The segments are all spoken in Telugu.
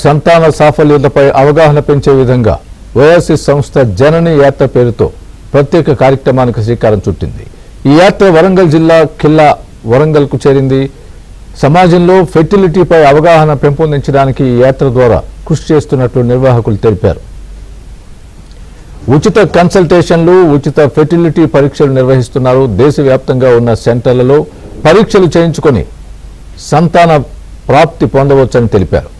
సంతాన సాఫల్యతపై అవగాహన పెంచే విధంగా ఓయాసిస్ సంస్థ జనని యాత్ర పేరుతో ప్రత్యేక కార్యక్రమానికి శ్రీకారం చుట్టింది. ఈ యాత్ర వరంగల్ జిల్లా ఖిల్లా వరంగల్కు చేరింది. సమాజంలో ఫెర్టిలిటీపై అవగాహన పెంపొందించడానికి ఈ యాత్ర ద్వారా కృషి చేస్తున్నట్లు నిర్వాహకులు తెలిపారు. ఉచిత కన్సల్టేషన్లు, ఉచిత ఫెర్టిలిటీ పరీక్షలు నిర్వహిస్తున్నారు. దేశవ్యాప్తంగా ఉన్న సెంటర్లలో పరీక్షలు చేయించుకొని సంతాన ప్రాప్తి పొందవచ్చని తెలిపారు.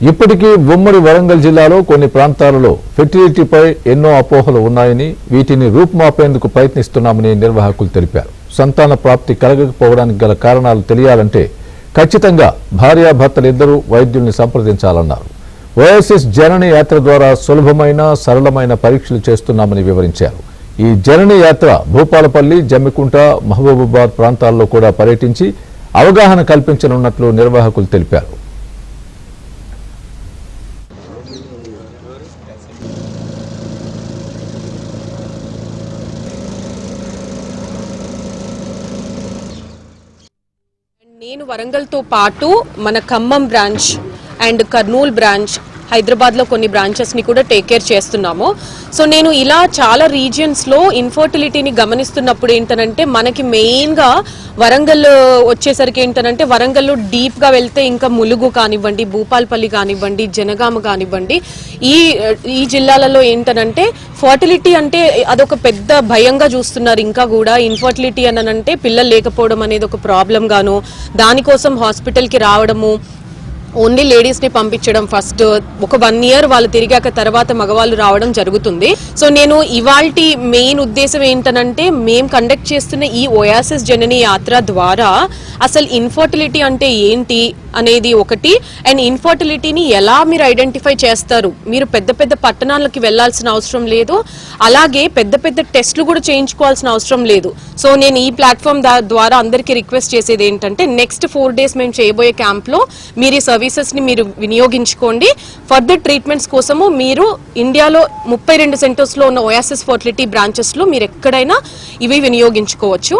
ఇప్పటికీ ఉమ్మడి వరంగల్ జిల్లాలో కొన్ని ప్రాంతాలలో ఫెర్టిలిటీపై ఎన్నో అపోహలు ఉన్నాయని, వీటిని రూపుమాపేందుకు ప్రయత్నిస్తున్నామని నిర్వాహకులు తెలిపారు. సంతాన ప్రాప్తి కలగకపోవడానికి గల కారణాలు తెలియాలంటే ఖచ్చితంగా భార్యాభర్తలిద్దరూ వైద్యుల్ని సంప్రదించాలన్నారు. ఓయాసిస్ జనని యాత్ర ద్వారా సులభమైన, సరళమైన పరీక్షలు చేస్తున్నామని వివరించారు. ఈ జనని యాత్ర భూపాలపల్లి, జమ్మికుంట, మహబూబాబాద్ ప్రాంతాల్లో కూడా పర్యటించి అవగాహన కల్పించనున్నట్లు నిర్వాహకులు తెలిపారు. నేను వరంగల్తో పాటు మన Khammam branch and Kurnool branch, హైదరాబాద్లో కొన్ని బ్రాంచెస్ని కూడా టేక్ కేర్ చేస్తున్నాము. సో నేను ఇలా చాలా రీజియన్స్లో ఇన్ఫర్టిలిటీని గమనిస్తున్నప్పుడు ఏంటనంటే మనకి మెయిన్గా వరంగల్ వచ్చేసరికి ఏంటనంటే వరంగల్లో డీప్గా వెళ్తే ఇంకా ములుగు కానివ్వండి, భూపాలపల్లి కానివ్వండి, జనగామ కానివ్వండి, ఈ జిల్లాలలో ఏంటనంటే ఫర్టిలిటీ అంటే అదొక పెద్ద భయంగా చూస్తున్నారు. ఇంకా కూడా ఇన్ఫర్టిలిటీ అనంటే పిల్లలు లేకపోవడం అనేది ఒక ప్రాబ్లం గాను, దానికోసం హాస్పిటల్కి రావడము, ఓన్లీ లేడీస్ని పంపించడం, ఫస్ట్ ఒక 1 year వాళ్ళు తిరిగాక తర్వాత మగవాళ్ళు రావడం జరుగుతుంది. సో నేను ఇవాల్టి మెయిన్ ఉద్దేశం ఏంటనంటే మేము కండక్ట్ చేస్తున్న ఈ ఓయాసిస్ జనని యాత్ర ద్వారా అసలు ఇన్ఫర్టిలిటీ అంటే ఏంటి అనేది ఒకటి, అండ్ ఇన్ఫర్టిలిటీని ఎలా మీరు ఐడెంటిఫై చేస్తారు. మీరు పెద్ద పెద్ద పట్టణాలకి వెళ్లాల్సిన అవసరం లేదు, అలాగే పెద్ద పెద్ద టెస్టులు కూడా చేయించుకోవాల్సిన అవసరం లేదు. సో నేను ఈ ప్లాట్ఫామ్ ద్వారా అందరికీ రిక్వెస్ట్ చేసేది ఏంటంటే నెక్స్ట్ 4 days మేము చేయబోయే క్యాంప్లో మీరు ఈ సర్వీసెస్ని మీరు వినియోగించుకోండి. ఫర్దర్ ట్రీట్మెంట్స్ కోసము మీరు ఇండియాలో 32 సెంటర్స్లో ఉన్న ఓయాసిస్ ఫర్టిలిటీ బ్రాంచెస్లో మీరు ఎక్కడైనా ఇవి వినియోగించుకోవచ్చు.